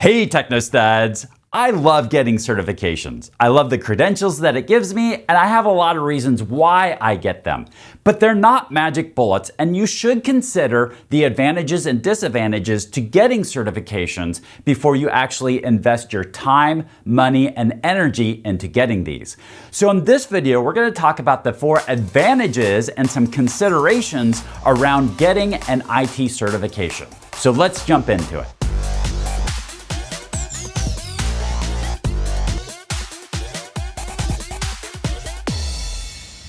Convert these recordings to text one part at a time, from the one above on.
Hey Technostuds! I love getting certifications. I love the credentials that it gives me, and I have a lot of reasons why I get them. But they're not magic bullets, and you should consider the advantages and disadvantages to getting certifications before you actually invest your time, money, and energy into getting these. So in this video, we're going to talk about the 4 advantages and some considerations around getting an IT certification. So let's jump into it.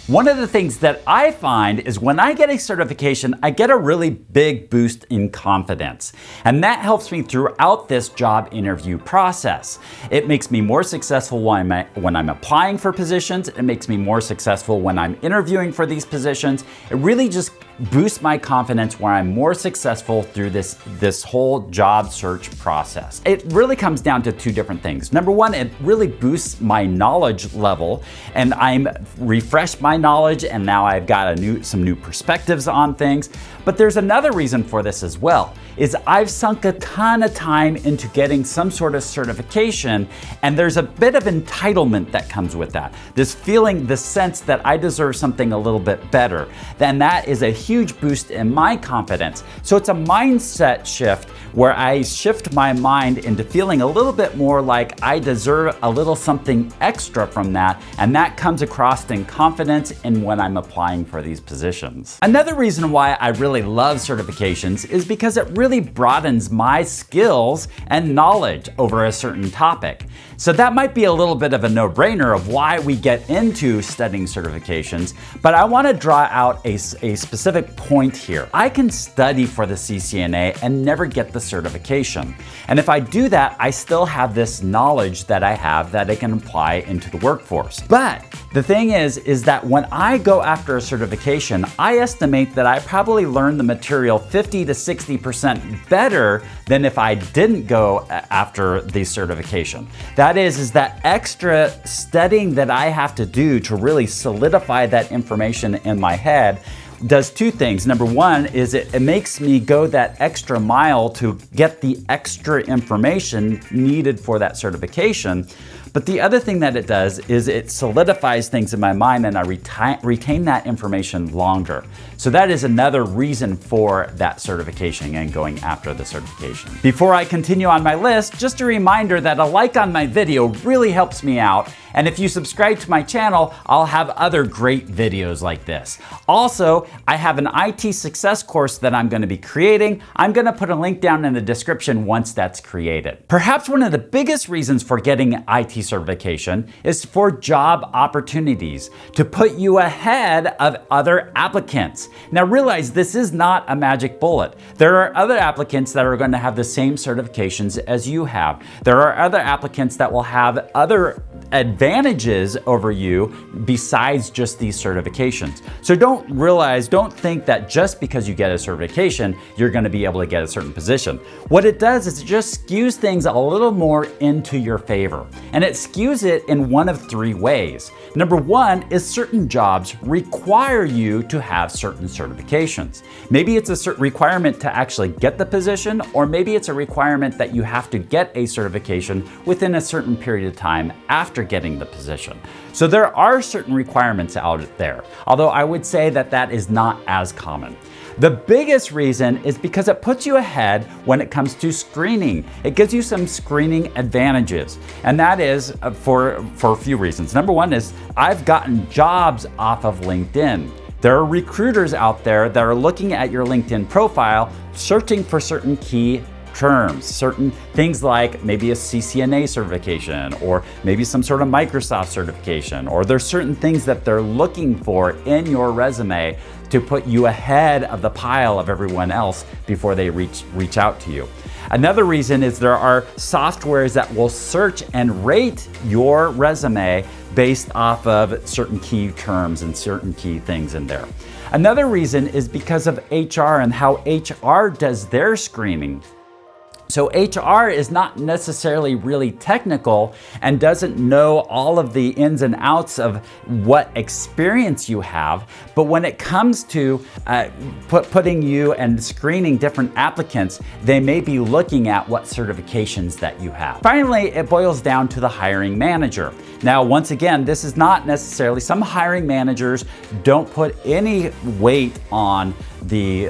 One of the things that I find is when I get a certification, I get a really big boost in confidence. And that helps me throughout this job interview process. It makes me more successful when I'm applying for positions. It makes me more successful when I'm interviewing for these positions. It really just boosts my confidence where I'm more successful through this whole job search process. It really comes down to 2 different things. Number 1, it really boosts my knowledge level, and I'm refreshed my knowledge, and now I've got some new perspectives on things. But there's another reason for this as well, is I've sunk a ton of time into getting some sort of certification, and there's a bit of entitlement that comes with that. This feeling, the sense that I deserve something a little bit better. Then that is a huge boost in my confidence. So it's a mindset shift where I shift my mind into feeling a little bit more like I deserve a little something extra from that, and that comes across in confidence in when I'm applying for these positions. Another reason why I really love certifications is because it really broadens my skills and knowledge over a certain topic. So that might be a little bit of a no-brainer of why we get into studying certifications, but I want to draw out a specific point here. I can study for the CCNA and never get the certification. And if I do that, I still have this knowledge that I have that I can apply into the workforce. But the thing is that when I go after a certification, I estimate that I probably learn the material 50 to 60% better than if I didn't go after the certification. That is that extra studying that I have to do to really solidify that information in my head does 2 things. Number 1 is it makes me go that extra mile to get the extra information needed for that certification. But the other thing that it does is it solidifies things in my mind, and I retain that information longer. So that is another reason for that certification and going after the certification. Before I continue on my list, just a reminder that a like on my video really helps me out. And if you subscribe to my channel, I'll have other great videos like this. Also, I have an IT success course that I'm going to be creating. I'm going to put a link down in the description once that's created. Perhaps one of the biggest reasons for getting IT certification is for job opportunities, to put you ahead of other applicants. Now realize this is not a magic bullet. There are other applicants that are going to have the same certifications as you have. There are other applicants that will have other advantages over you besides just these certifications. So don't think that just because you get a certification, you're going to be able to get a certain position. What it does is it just skews things a little more into your favor. And it skews it in one of 3 ways. Number 1 is certain jobs require you to have certain certifications. Maybe it's a certain requirement to actually get the position, or maybe it's a requirement that you have to get a certification within a certain period of time after getting the position. So there are certain requirements out there, although I would say that that is not as common. The biggest reason is because it puts you ahead when it comes to screening. It gives you some screening advantages, and that is for a few reasons. Number 1 is I've gotten jobs off of LinkedIn. There are recruiters out there that are looking at your LinkedIn profile, searching for certain key terms, certain things like maybe a CCNA certification, or maybe some sort of Microsoft certification, or there's certain things that they're looking for in your resume to put you ahead of the pile of everyone else before they reach out to you. Another reason is there are softwares that will search and rate your resume based off of certain key terms and certain key things in there. Another reason is because of HR and how HR does their screening. So HR is not necessarily really technical and doesn't know all of the ins and outs of what experience you have. But when it comes to putting you and screening different applicants, they may be looking at what certifications that you have. Finally, it boils down to the hiring manager. Now, once again, this is not necessarily, some hiring managers don't put any weight on the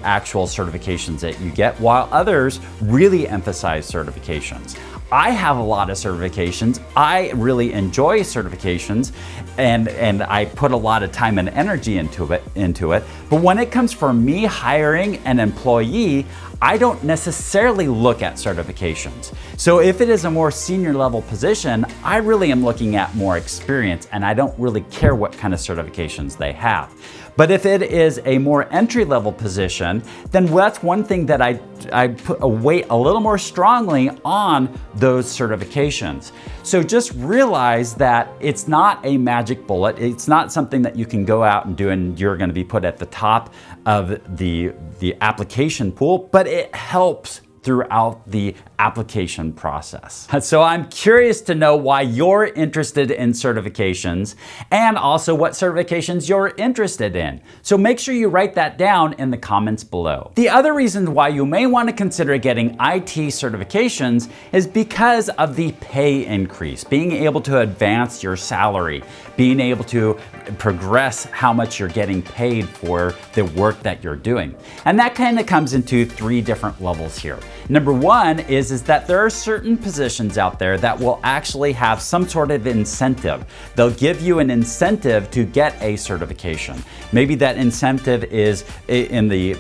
actual certifications that you get, while others really emphasize certifications. I have a lot of certifications. I really enjoy certifications, and I put a lot of time and energy into it. But when it comes for me hiring an employee, I don't necessarily look at certifications. So if it is a more senior level position, I really am looking at more experience, and I don't really care what kind of certifications they have. But if it is a more entry-level position, then that's one thing that I put a weight a little more strongly on those certifications. So just realize that it's not a magic bullet. It's not something that you can go out and do and you're going to be put at the top of the application pool, but it helps throughout the application process. So I'm curious to know why you're interested in certifications and also what certifications you're interested in. So make sure you write that down in the comments below. The other reason why you may want to consider getting IT certifications is because of the pay increase, being able to advance your salary, being able to progress how much you're getting paid for the work that you're doing. And that kind of comes into 3 different levels here. Number 1 is that there are certain positions out there that will actually have some sort of incentive. They'll give you an incentive to get a certification. Maybe that incentive is in the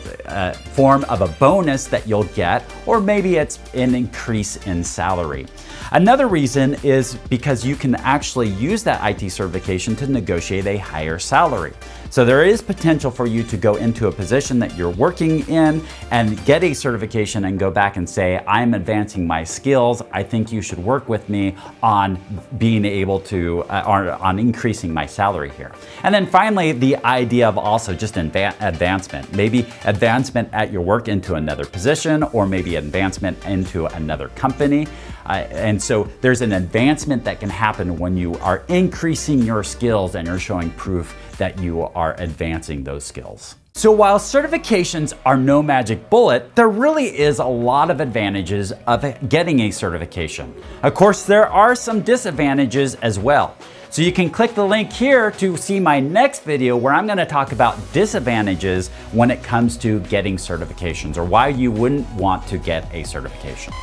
form of a bonus that you'll get, or maybe it's an increase in salary. Another reason is because you can actually use that IT certification to negotiate a higher salary. So there is potential for you to go into a position that you're working in and get a certification and go back and say, I'm advancing my skills. I think you should work with me on being able to, or on increasing my salary here. And then finally, the idea of also just advancement. Maybe advancement at your work into another position, or maybe advancement into another company. And so there's an advancement that can happen when you are increasing your skills and you're showing proof that you are advancing those skills. So while certifications are no magic bullet, there really is a lot of advantages of getting a certification. Of course, there are some disadvantages as well. So you can click the link here to see my next video where I'm going to talk about disadvantages when it comes to getting certifications, or why you wouldn't want to get a certification.